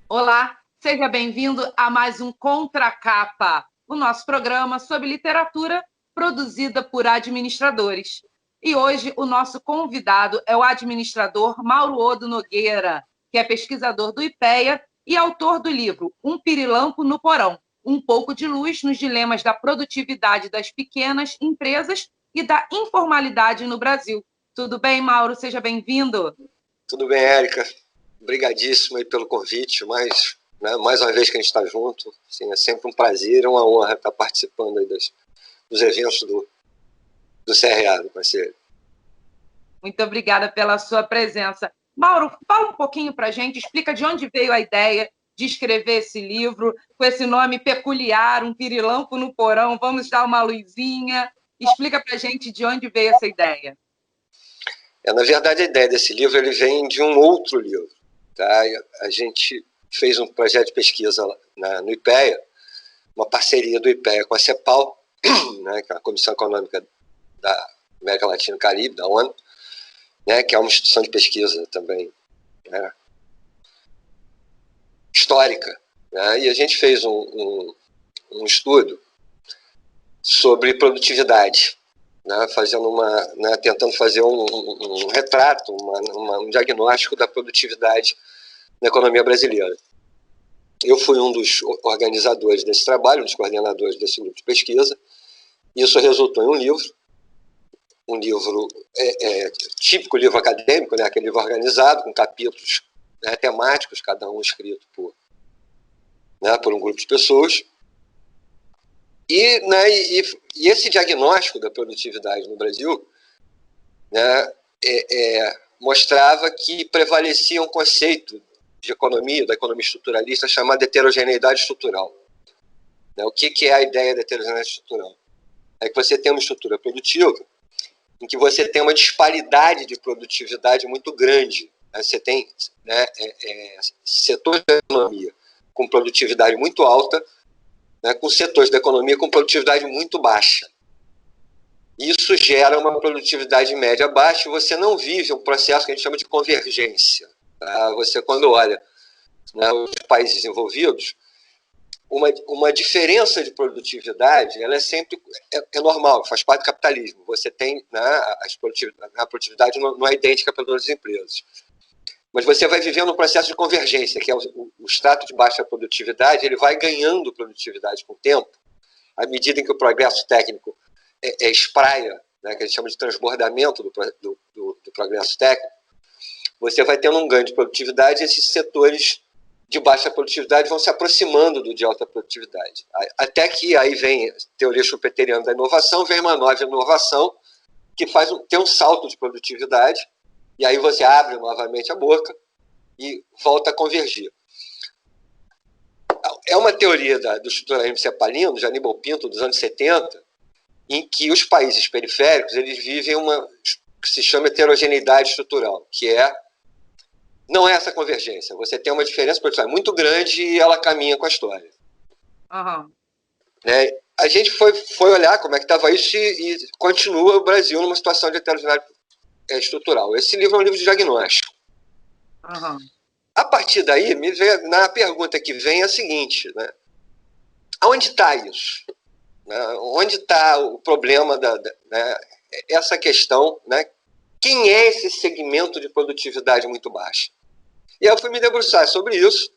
Olá, seja bem-vindo a mais um Contracapa, o nosso programa sobre literatura produzida por administradores. E hoje o nosso convidado é o administrador Mauro Odo Nogueira, que é pesquisador do IPEA e autor do livro Um Pirilampo no Porão, um pouco de luz nos dilemas da produtividade das pequenas empresas e da informalidade no Brasil. Tudo bem, Mauro? Seja bem-vindo. Tudo bem, Érica. Obrigadíssimo aí pelo convite, mais uma vez que a gente está junto. Assim, é sempre um prazer e uma honra estar participando aí dos eventos do CRA, do Conselho. Muito obrigada pela sua presença. Mauro, fala um pouquinho para a gente, explica de onde veio a ideia de escrever esse livro, com esse nome peculiar, Um Pirilampo no Porão, vamos dar uma luzinha. Explica para a gente de onde veio essa ideia. Na verdade, a ideia desse livro ele vem de um outro livro. Tá? A gente fez um projeto de pesquisa no IPEA, uma parceria do IPEA com a CEPAL, né, que é a Comissão Econômica da América Latina e Caribe, da ONU, né, que é uma instituição de pesquisa também, né, histórica. Né, e a gente fez um estudo sobre produtividade, né, tentando fazer um retrato, um diagnóstico da produtividade na economia brasileira. Eu fui um dos organizadores desse trabalho, um dos coordenadores desse grupo de pesquisa. Isso resultou em um livro típico livro acadêmico, né, aquele livro organizado, com capítulos, né, temáticos, cada um escrito por um grupo de pessoas. E esse diagnóstico da produtividade no Brasil, né, mostrava que prevalecia um conceito de economia, da economia estruturalista, chamado heterogeneidade estrutural. Né, o que é a ideia da heterogeneidade estrutural? É que você tem uma estrutura produtiva em que você tem uma disparidade de produtividade muito grande. Né? Você tem setores da economia com produtividade muito alta, né, com setores da economia com produtividade muito baixa. Isso gera uma produtividade média baixa e você não vive um processo que a gente chama de convergência. Tá? Você, quando olha, né, os países desenvolvidos, uma diferença de produtividade, ela é sempre normal, faz parte do capitalismo. Você tem, né, a produtividade não é idêntica para todas as empresas. Mas você vai vivendo um processo de convergência, que é o extrato de baixa produtividade, ele vai ganhando produtividade com o tempo, à medida em que o progresso técnico espraia, né, que a gente chama de transbordamento do progresso técnico, você vai tendo um ganho de produtividade e esses setores de baixa produtividade vão se aproximando do de alta produtividade. Até que aí vem a teoria schumpeteriana da inovação, vem uma nova inovação que tem um salto de produtividade, e aí você abre novamente a boca e volta a convergir. É uma teoria do estruturalismo cepalino, de Aníbal Pinto, dos anos 70, em que os países periféricos eles vivem que se chama heterogeneidade estrutural, que não é essa convergência. Você tem uma diferença produtiva muito grande e ela caminha com a história. Uhum. Né? A gente foi olhar como é que estava isso e continua o Brasil numa situação de heterogeneidade estrutural. Esse livro é um livro de diagnóstico. Uhum. A partir daí, na pergunta que vem é a seguinte, né? Aonde está isso? Né? Onde está o problema né? Essa questão, né? Quem é esse segmento de produtividade muito baixa? E aí eu fui me debruçar sobre isso.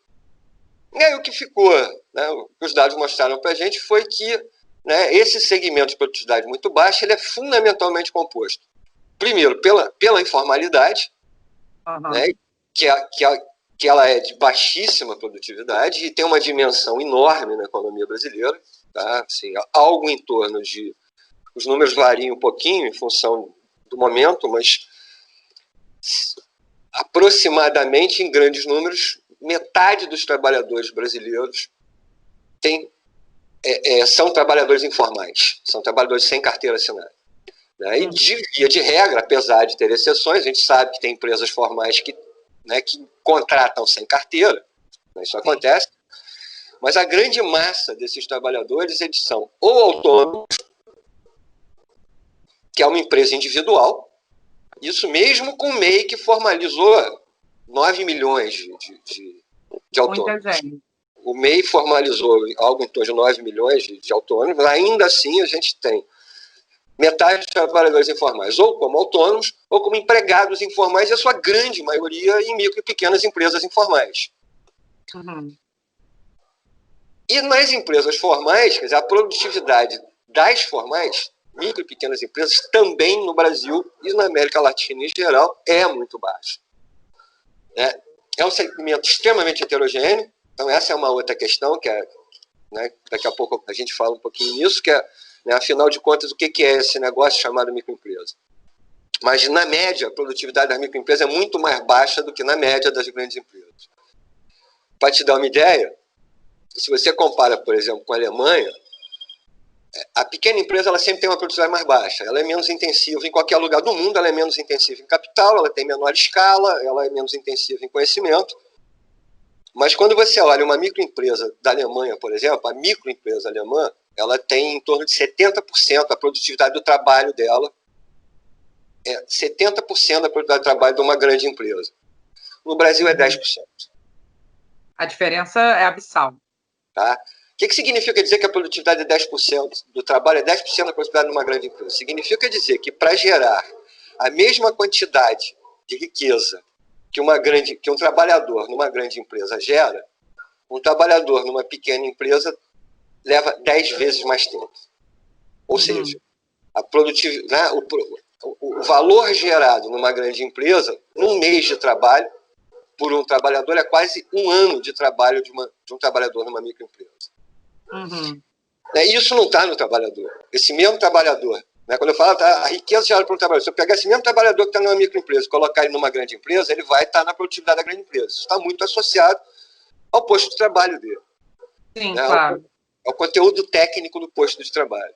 E aí o que ficou, né, o que os dados mostraram para a gente foi que, né, esse segmento de produtividade muito baixa ele é fundamentalmente composto, primeiro, pela informalidade, né, que ela é de baixíssima produtividade e tem uma dimensão enorme na economia brasileira. Tá? Assim, algo em torno de... Os números variam um pouquinho em função do momento, mas aproximadamente, em grandes números, metade dos trabalhadores brasileiros são trabalhadores informais, são trabalhadores sem carteira assinada. Né? E, via de regra, apesar de ter exceções, a gente sabe que tem empresas formais que contratam sem carteira, né? Isso acontece, mas a grande massa desses trabalhadores eles são ou autônomos, que é uma empresa individual, isso mesmo com o MEI que formalizou 9 milhões de autônomos. Muita gente. O MEI formalizou algo em torno de 9 milhões de autônomos. Ainda assim, a gente tem metade dos trabalhadores informais ou como autônomos ou como empregados informais, e a sua grande maioria em micro e pequenas empresas informais. Uhum. E nas empresas formais, quer dizer, a produtividade das formais, micro e pequenas empresas, também no Brasil e na América Latina em geral, é muito baixa. É um segmento extremamente heterogêneo, então essa é uma outra questão, que é, né, daqui a pouco a gente fala um pouquinho nisso, que é, né, afinal de contas, o que é esse negócio chamado microempresa? Mas, na média, a produtividade das microempresas é muito mais baixa do que na média das grandes empresas. Para te dar uma ideia, se você compara, por exemplo, com a Alemanha, a pequena empresa ela sempre tem uma produtividade mais baixa. Ela é menos intensiva em qualquer lugar do mundo, ela é menos intensiva em capital, ela tem menor escala, ela é menos intensiva em conhecimento. Mas quando você olha uma microempresa da Alemanha, por exemplo, a microempresa alemã, ela tem em torno de 70% da produtividade do trabalho dela. 70% da produtividade do trabalho de uma grande empresa. No Brasil é 10%. A diferença é abissal. Tá? O que significa dizer que a produtividade é 10% do trabalho, é 10% da produtividade de uma grande empresa? Significa dizer que para gerar a mesma quantidade de riqueza que um trabalhador numa grande empresa gera, um trabalhador numa pequena empresa leva 10 vezes mais tempo. Ou seja, a produtividade, né, o valor gerado numa grande empresa, num mês de trabalho, por um trabalhador, é quase um ano de trabalho de um trabalhador numa microempresa. Isso não está no trabalhador. Esse mesmo trabalhador, né, quando eu falo a riqueza gerada por um trabalhador, se eu pegar esse mesmo trabalhador que está numa microempresa e colocar ele numa grande empresa, ele vai estar na produtividade da grande empresa. Isso está muito associado ao posto de trabalho dele. Sim, né, claro. ao conteúdo técnico do posto de trabalho.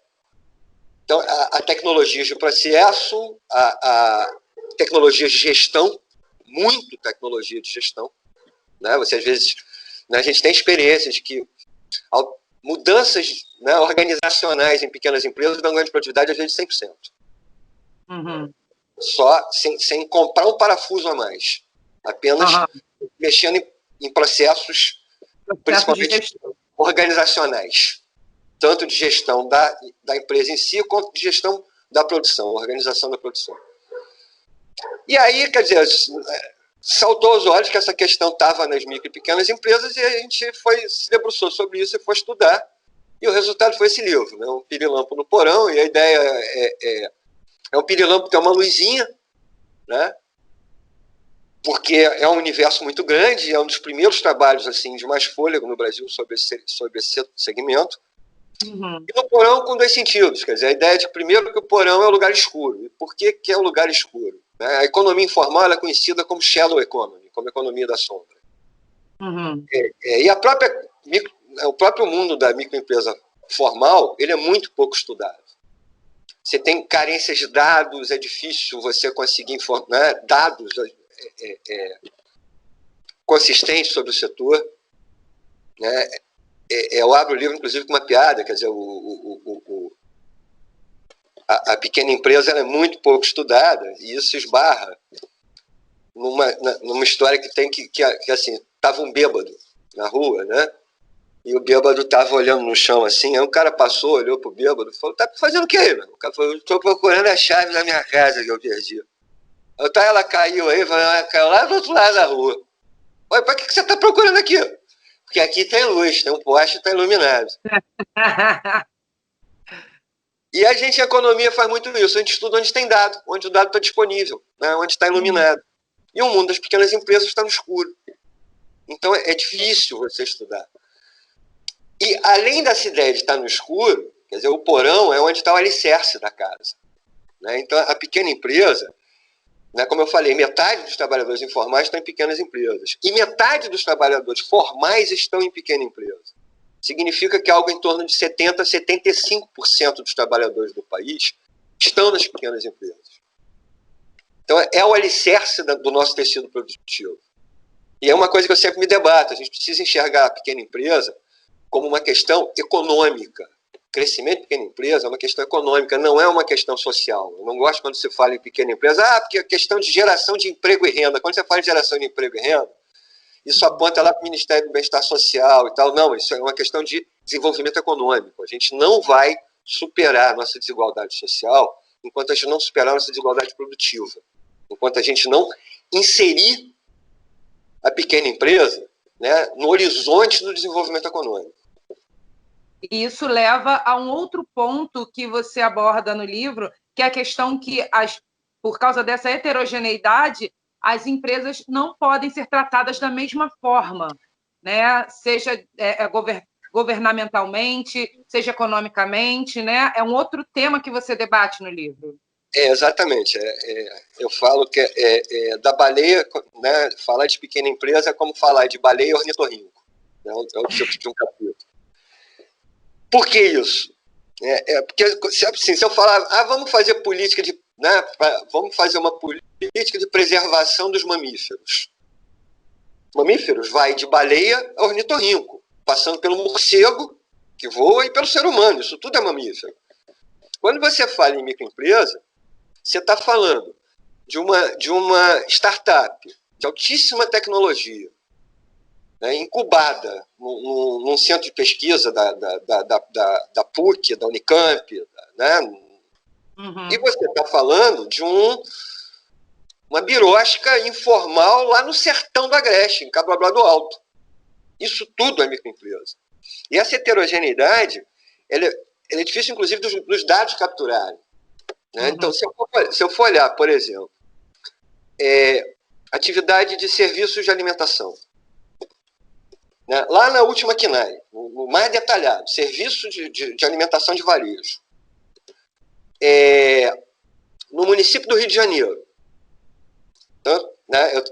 Então, a tecnologias de processo, a tecnologias de gestão, muito tecnologia de gestão. Né? Você, às vezes, né, a gente tem experiência de que mudanças, né, organizacionais em pequenas empresas dão ganho de produtividade, às vezes, 100%. Só sem comprar um parafuso a mais. Apenas mexendo em processos principalmente organizacionais. Tanto de gestão da empresa em si, quanto de gestão da produção, organização da produção. E aí, quer dizer, saltou aos olhos que essa questão estava nas micro e pequenas empresas, e a gente se debruçou sobre isso e foi estudar, e o resultado foi esse livro, né? Um pirilampo no porão, e a ideia é um pirilampo que tem uma luzinha, né? Porque é um universo muito grande, é um dos primeiros trabalhos assim, de mais fôlego no Brasil sobre esse segmento. E no porão com dois sentidos, quer dizer, a ideia de, primeiro, que o porão é o lugar escuro. E por que é o lugar escuro? A economia informal é conhecida como shadow economy, como economia da sombra. E o próprio mundo da microempresa formal, ele é muito pouco estudado. Você tem carências de dados, é difícil você conseguir dados consistentes sobre o setor. Né? Eu abro o livro, inclusive, com uma piada, quer dizer, a pequena empresa ela é muito pouco estudada, e isso esbarra numa história que tem que assim, estava um bêbado na rua, né? E o bêbado estava olhando no chão assim, aí um cara passou, olhou pro bêbado e falou: tá fazendo o quê, meu? O cara falou: estou procurando a chave da minha casa que eu perdi. Então ela caiu aí, ela caiu lá do outro lado da rua. Olha, para que você está procurando aqui? Porque aqui tem luz, tem um poste, está iluminado. E a gente, em economia, faz muito isso. A gente estuda onde tem dado, onde o dado está disponível, né? Onde está iluminado. E o mundo das pequenas empresas está no escuro. Então, é difícil você estudar. E, além dessa ideia de estar no escuro, quer dizer, o porão é onde está o alicerce da casa. Né? Então, a pequena empresa, né, como eu falei, metade dos trabalhadores informais estão em pequenas empresas. E metade dos trabalhadores formais estão em pequena empresa. Significa que algo em torno de 70% a 75% dos trabalhadores do país estão nas pequenas empresas. Então, é o alicerce do nosso tecido produtivo. E é uma coisa que eu sempre me debato. A gente precisa enxergar a pequena empresa como uma questão econômica. crescimento de pequena empresa é uma questão econômica, não é uma questão social. Eu não gosto quando se fala em pequena empresa, porque é questão de geração de emprego e renda. Quando você fala em geração de emprego e renda, isso aponta lá para o Ministério do Bem-Estar Social e tal. Não, isso é uma questão de desenvolvimento econômico. A gente não vai superar a nossa desigualdade social enquanto a gente não superar a nossa desigualdade produtiva. Enquanto a gente não inserir a pequena empresa, né, no horizonte do desenvolvimento econômico. E isso leva a um outro ponto que você aborda no livro, que é a questão que, por causa dessa heterogeneidade, as empresas não podem ser tratadas da mesma forma, né? Seja governamentalmente, seja economicamente, né? É um outro tema que você debate no livro. Exatamente. Eu falo que da baleia, né, falar de pequena empresa é como falar de baleia e ornitorrinco. É o tipo de um capítulo. Por que isso? Porque assim, se eu falar, vamos fazer política de, né, vamos fazer uma política de preservação dos mamíferos. Mamíferos vai de baleia a ornitorrinco, passando pelo morcego que voa e pelo ser humano. Isso tudo é mamífero. Quando você fala em microempresa, você está falando de uma startup de altíssima tecnologia, né, incubada num centro de pesquisa da PUC, da Unicamp, né? Uhum. E você está falando de uma birosca informal lá no sertão do Agreste, em Cabral do Alto. Isso tudo é microempresa. E essa heterogeneidade ela é difícil, inclusive, dos dados capturarem. Né? Uhum. Então, se eu for olhar, por exemplo, atividade de serviços de alimentação, né? Lá na última KNAI, o mais detalhado, serviço de alimentação de varejo, no município do Rio de Janeiro, então, né,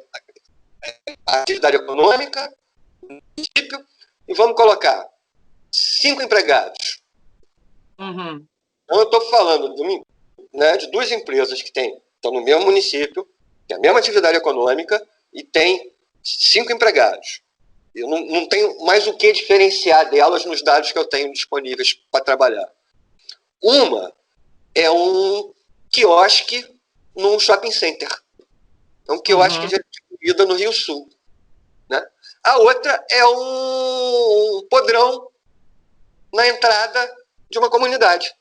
a atividade econômica, município, e vamos colocar 5 empregados. Uhum. Então, eu estou falando de 2 empresas que estão no mesmo município, tem a mesma atividade econômica e tem 5 empregados. Eu não tenho mais o que diferenciar delas nos dados que eu tenho disponíveis para trabalhar. Uma é um quiosque num shopping center. É um quiosque de comida no Rio Sul. Né? A outra é um podrão na entrada de uma comunidade.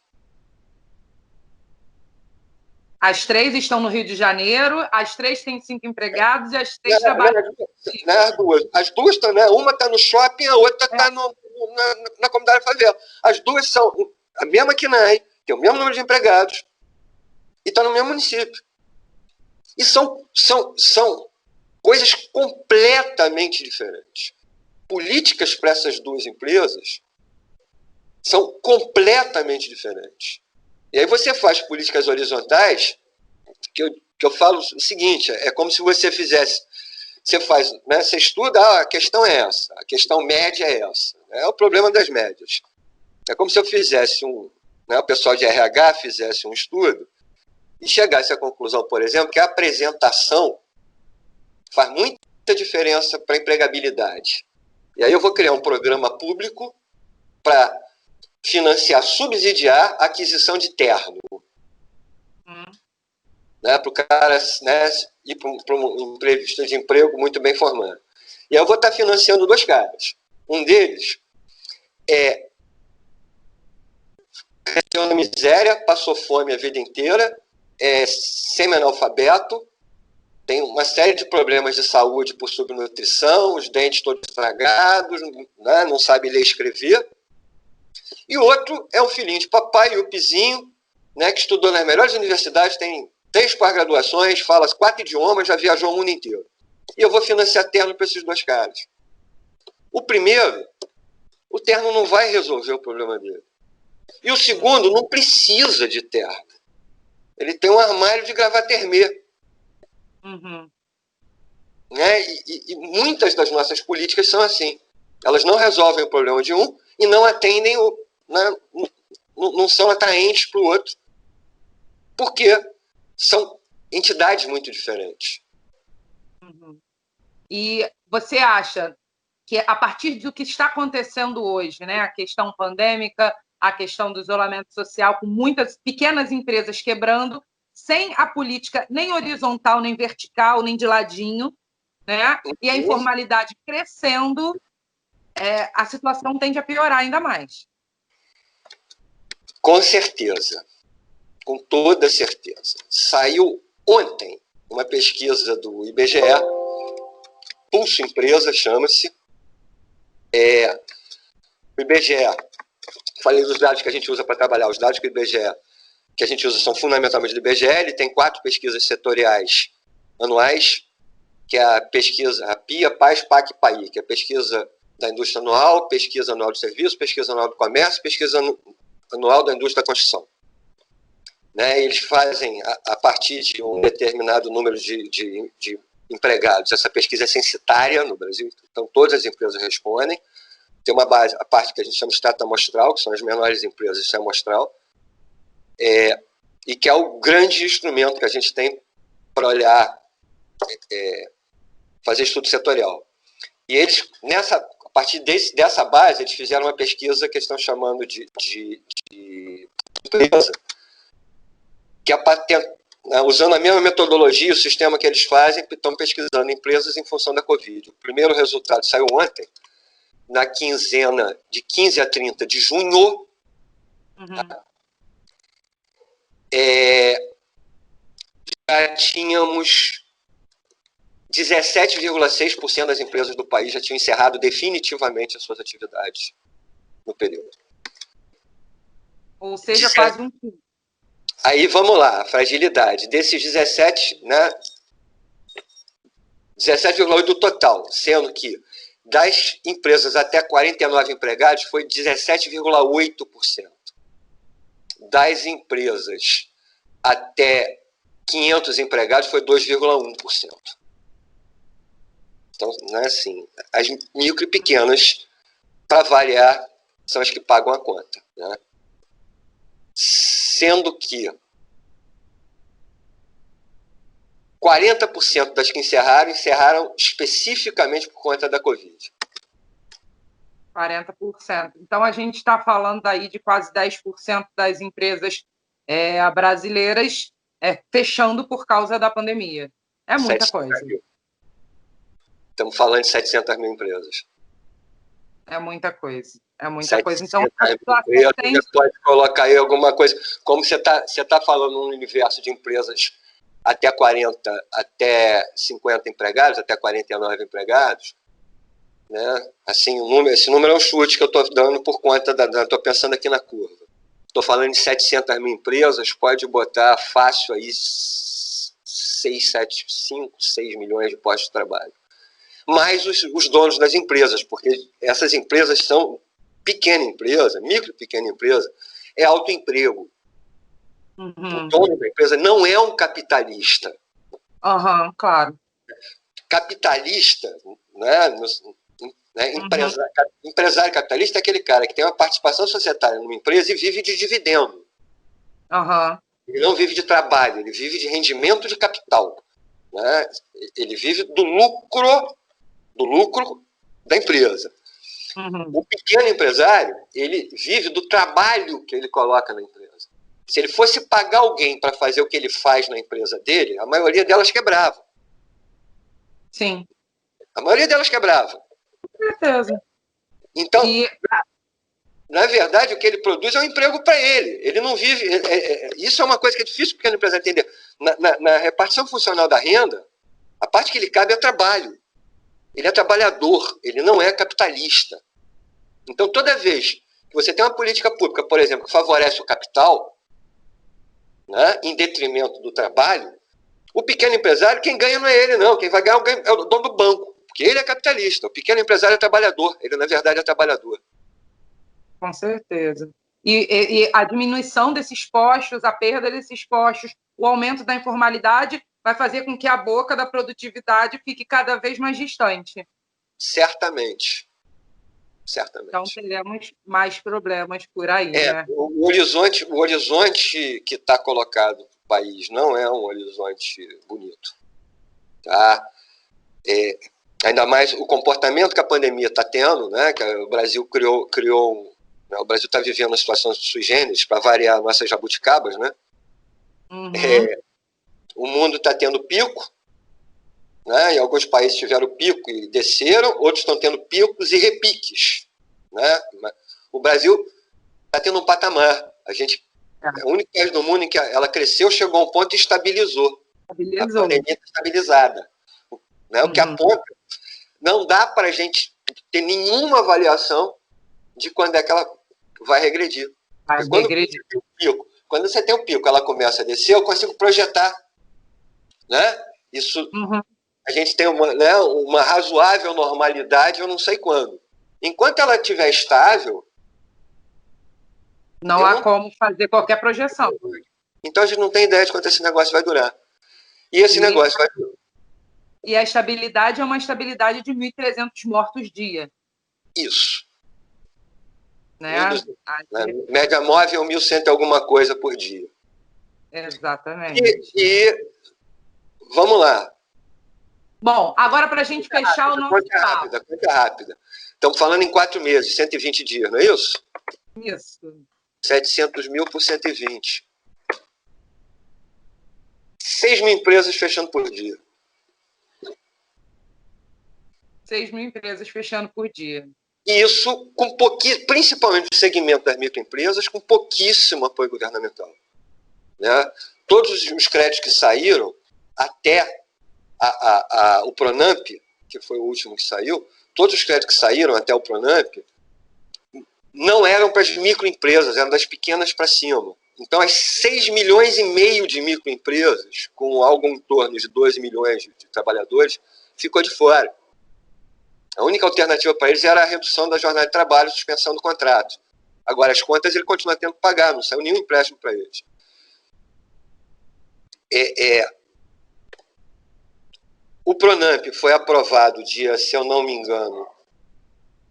As 3 estão no Rio de Janeiro, as 3 têm 5 empregados e as 3 trabalham. As duas estão, né? Uma está no shopping, a outra está na comunidade favela. As duas são a mesma KNAI, tem o mesmo número de empregados e está no mesmo município. E são coisas completamente diferentes. Políticas para essas 2 empresas são completamente diferentes. E aí você faz políticas horizontais, que eu falo o seguinte, é como se você fizesse, você estuda, a questão é essa, a questão média é essa, é o problema das médias. É como se eu fizesse o pessoal de RH fizesse um estudo e chegasse à conclusão, por exemplo, que a apresentação faz muita diferença para a empregabilidade. E aí eu vou criar um programa público para financiar, subsidiar a aquisição de terno. Né, para o cara, né, ir para uma entrevista de emprego muito bem formado. E eu vou estar financiando 2 caras. Um deles cresceu na miséria, passou fome a vida inteira, é semi-analfabeto, tem uma série de problemas de saúde por subnutrição, os dentes todos estragados, né, não sabe ler e escrever. E o outro é o filhinho de papai, o Pizinho, né, que estudou nas melhores universidades, tem 3 pós-graduações, fala 4 idiomas, já viajou o mundo inteiro. E eu vou financiar terno para esses 2 caras. O primeiro, o terno não vai resolver o problema dele. E o segundo não precisa de terno. Ele tem um armário de gravatermê. Uhum. Né? E muitas das nossas políticas são assim. Elas não resolvem o problema de um e não atendem, não são atraentes para o outro. Porque são entidades muito diferentes. Uhum. E você acha que, a partir do que está acontecendo hoje, né, a questão pandêmica, a questão do isolamento social, com muitas pequenas empresas quebrando, sem a política nem horizontal, nem vertical, nem de ladinho, né? E a informalidade crescendo, a situação tende a piorar ainda mais. Com certeza, com toda certeza. Saiu ontem uma pesquisa do IBGE, Pulso Empresa chama-se. O IBGE, falei dos dados que a gente usa para trabalhar, os dados que o IBGE que a gente usa são fundamentalmente do IBGE, ele tem 4 pesquisas setoriais anuais, que é a pesquisa, a PIA, PAS, PAC e PAI, que é a pesquisa da indústria anual, pesquisa anual de serviço, pesquisa anual do comércio, pesquisa anual da indústria da construção. Né? Eles fazem, a partir de um determinado número de empregados, essa pesquisa é censitária no Brasil, então todas as empresas respondem. Tem uma base, a parte que a gente chama de extrato amostral, que são as menores empresas, isso é amostral, e que é o grande instrumento que a gente tem para olhar, fazer estudo setorial. E eles, a partir dessa base, eles fizeram uma pesquisa que eles estão chamando de empresa, que usando a mesma metodologia, o sistema que eles fazem, estão pesquisando empresas em função da Covid. O primeiro resultado saiu ontem, na quinzena de 15 a 30 de junho, já tínhamos 17,6% das empresas do país já tinham encerrado definitivamente as suas atividades no período. Ou seja, quase um quinto. Aí vamos lá, a fragilidade. Desses 17, né, 17,8% do total, sendo que das empresas até 49 empregados foi 17,8%. Das empresas até 500 empregados foi 2,1%. Então, não é assim. As micro e pequenas, para variar, são as que pagam a conta. Né? Sendo que 40% das que encerraram especificamente por conta da Covid. 40%. Então, a gente está falando aí de quase 10% das empresas brasileiras fechando por causa da pandemia. É muita coisa. Estamos falando de 700 mil empresas. É muita coisa. É muita coisa. Então, você pode colocar aí alguma coisa. Como você tá falando num universo de empresas até 40, até 50 empregados, até 49 empregados, né? Assim, esse número é um chute que eu estou dando por conta estou pensando aqui na curva. Estou falando de 700 mil empresas, pode botar fácil aí 5, 6 milhões de postos de trabalho. Mais os donos das empresas, porque essas empresas são pequena empresa, micro e pequena empresa, é autoemprego. O dono da empresa não é um capitalista. Claro. Capitalista, né, empresário capitalista é aquele cara que tem uma participação societária numa empresa e vive de dividendo. Ele não vive de trabalho, ele vive de rendimento de capital. Né? Ele vive do lucro da empresa. O pequeno empresário, ele vive do trabalho que ele coloca na empresa. Se ele fosse pagar alguém para fazer o que ele faz na empresa dele, a maioria delas quebrava. Sim. A maioria delas quebrava. Com certeza. Então, na verdade, o que ele produz é um emprego para ele. Ele não vive... isso é uma coisa que é difícil para o pequeno empresário entender. Na repartição funcional da renda, a parte que ele cabe é trabalho. Ele é trabalhador, ele não é capitalista. Então, toda vez que você tem uma política pública, por exemplo, que favorece o capital, né, em detrimento do trabalho, o pequeno empresário, quem ganha não é ele, não. Quem vai ganhar é o dono do banco, porque ele é capitalista. O pequeno empresário é trabalhador, ele, na verdade, é trabalhador. Com certeza. E a diminuição desses postos, a perda desses postos, o aumento da informalidade vai fazer com que a boca da produtividade fique cada vez mais distante. Certamente. Então, teremos mais problemas por aí. Né? O horizonte que está colocado no país não é um horizonte bonito. Tá? Ainda mais o comportamento que a pandemia está tendo, né? Que o Brasil criou né? O Brasil está vivendo uma situação sui generis, para variar nossas jabuticabas, né? Uhum. O mundo está tendo pico, né? Em alguns países tiveram pico e desceram, outros estão tendo picos e repiques, né? O Brasil está tendo um patamar. A gente é o único país do mundo em que ela cresceu, chegou a um ponto e estabilizou. A pandemia está estabilizada, né? O que aponta, não dá para a gente ter nenhuma avaliação de quando é que ela vai regredir. Quando você tem o pico, ela começa a descer, eu consigo projetar, né? Isso, a gente tem uma razoável normalidade, eu não sei quando. Enquanto ela estiver estável, não há como fazer qualquer projeção. Então a gente não tem ideia de quanto esse negócio vai durar. E esse negócio vai durar. E a estabilidade é uma estabilidade de 1.300 mortos dia. Isso. Né? 1.200, né? Média móvel, 1.100 e alguma coisa por dia. Exatamente. E vamos lá. Bom, agora para a gente fechar o nosso papo. Conta rápida. Estamos falando em 4 meses, 120 dias, não é isso? Isso. 700 mil por 120. 6 mil empresas fechando por dia. 6 mil empresas fechando por dia. E isso, com principalmente no segmento das microempresas, com pouquíssimo apoio governamental. Né? Todos os créditos que saíram, até o Pronamp, que foi o último que saiu, todos os créditos que saíram até o Pronamp não eram para as microempresas, eram das pequenas para cima. Então, as 6 milhões e meio de microempresas, com algo em torno de 12 milhões de trabalhadores, ficou de fora. A única alternativa para eles era a redução da jornada de trabalho, suspensão do contrato. Agora, as contas ele continua tendo que pagar, não saiu nenhum empréstimo para eles. O Pronamp foi aprovado dia, se eu não me engano,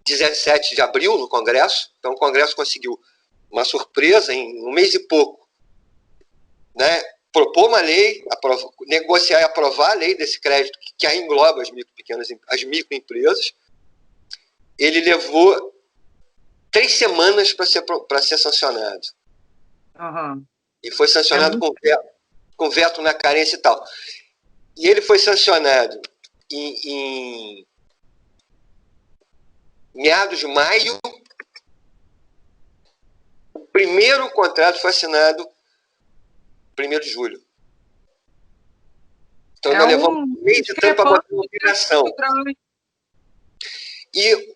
17 de abril no Congresso. Então, o Congresso conseguiu uma surpresa em um mês e pouco, né? Propor uma lei, negociar e aprovar a lei desse crédito que aí engloba as microempresas. Ele levou 3 semanas para ser sancionado. E foi sancionado com veto na carência e tal. E ele foi sancionado em meados de maio. O primeiro contrato foi assinado 1º de julho. Então, ainda levou um mês de tempo para botar uma operação. E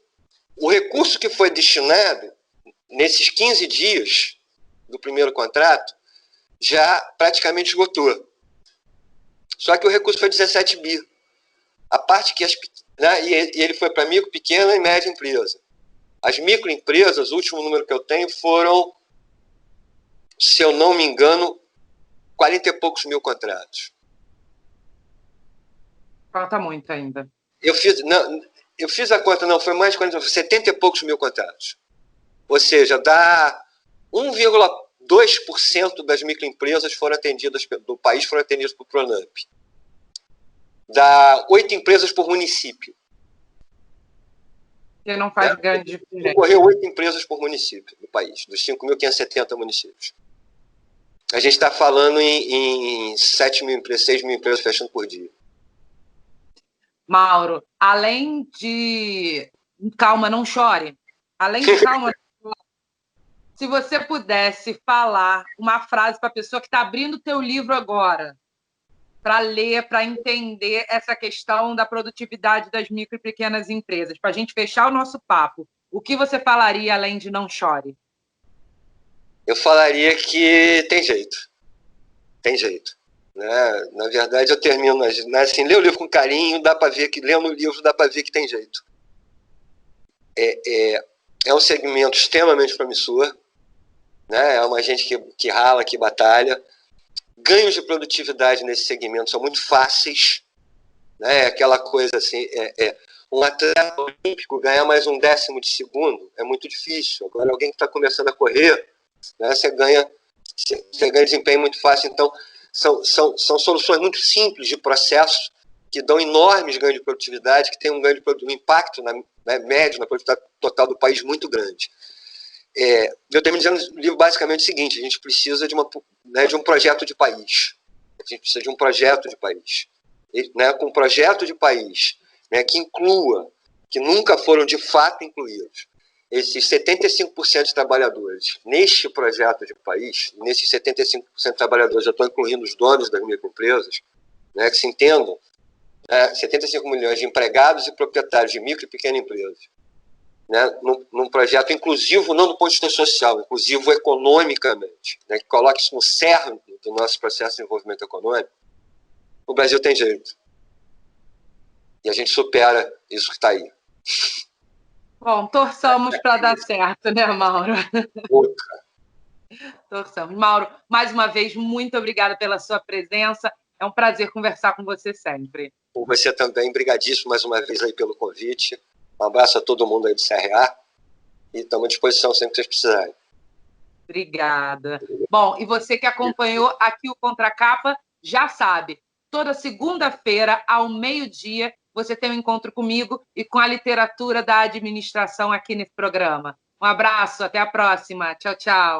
o recurso que foi destinado nesses 15 dias do primeiro contrato já praticamente esgotou. Só que o recurso foi 17 bi. A parte que e ele foi para micro, pequena e média empresa. As microempresas, o último número que eu tenho, foram, se eu não me engano, 40 e poucos mil contratos. Falta muito ainda. Eu fiz a conta, não, foi mais de 40, 70 e poucos mil contratos. Ou seja, dá 1,2% das microempresas do país foram atendidas por Pronamp. Dá 8 empresas por município. Que não faz grande diferença. Ocorreu 8 empresas por município do país, dos 5.570 municípios. A gente está falando em 7 mil empresas, 6 mil empresas fechando por dia. Mauro, além de... Calma, não chore. Além de calma, se você pudesse falar uma frase para a pessoa que está abrindo o teu livro agora, para ler, para entender essa questão da produtividade das micro e pequenas empresas, para a gente fechar o nosso papo, o que você falaria além de não chore? Eu falaria que tem jeito. Tem jeito. Né? Na verdade, eu termino assim, ler o livro com carinho, dá para ver que, lendo o livro, dá para ver que tem jeito. É um segmento extremamente promissor, né? É uma gente que rala, que batalha. Ganhos de produtividade nesse segmento são muito fáceis, né? Aquela coisa assim, um atleta olímpico ganhar mais um 10º de segundo é muito difícil. Agora, alguém que está começando a correr, né? Você ganha desempenho muito fácil. Então, são soluções muito simples de processo que dão enormes ganhos de produtividade, que tem um impacto médio na produtividade total do país muito grande. eu termino dizendo no livro basicamente o seguinte: a gente precisa de um projeto de país. A gente precisa de um projeto de país. Com um projeto de país, que inclua, que nunca foram de fato incluídos, esses 75% de trabalhadores neste projeto de país. Nesses 75% de trabalhadores, eu estou incluindo os donos das microempresas, que se entendam, 75 milhões de empregados e proprietários de micro e pequena empresas, num projeto inclusivo, não do ponto de vista social, inclusivo economicamente, que coloque isso no cerne do nosso processo de desenvolvimento econômico. O Brasil tem jeito. E a gente supera isso que está aí. Bom, torçamos para dar certo, né, Mauro? Torçamos. Mauro, mais uma vez, muito obrigada pela sua presença. É um prazer conversar com você sempre. Por você também, brigadíssimo mais uma vez aí pelo convite. Um abraço a todo mundo aí do CRA e estamos à disposição sempre que vocês precisarem. Obrigada. Bom, e você que acompanhou aqui o Contracapa, já sabe, toda segunda-feira, ao meio-dia, você tem um encontro comigo e com a literatura da administração aqui nesse programa. Um abraço, até a próxima. Tchau, tchau.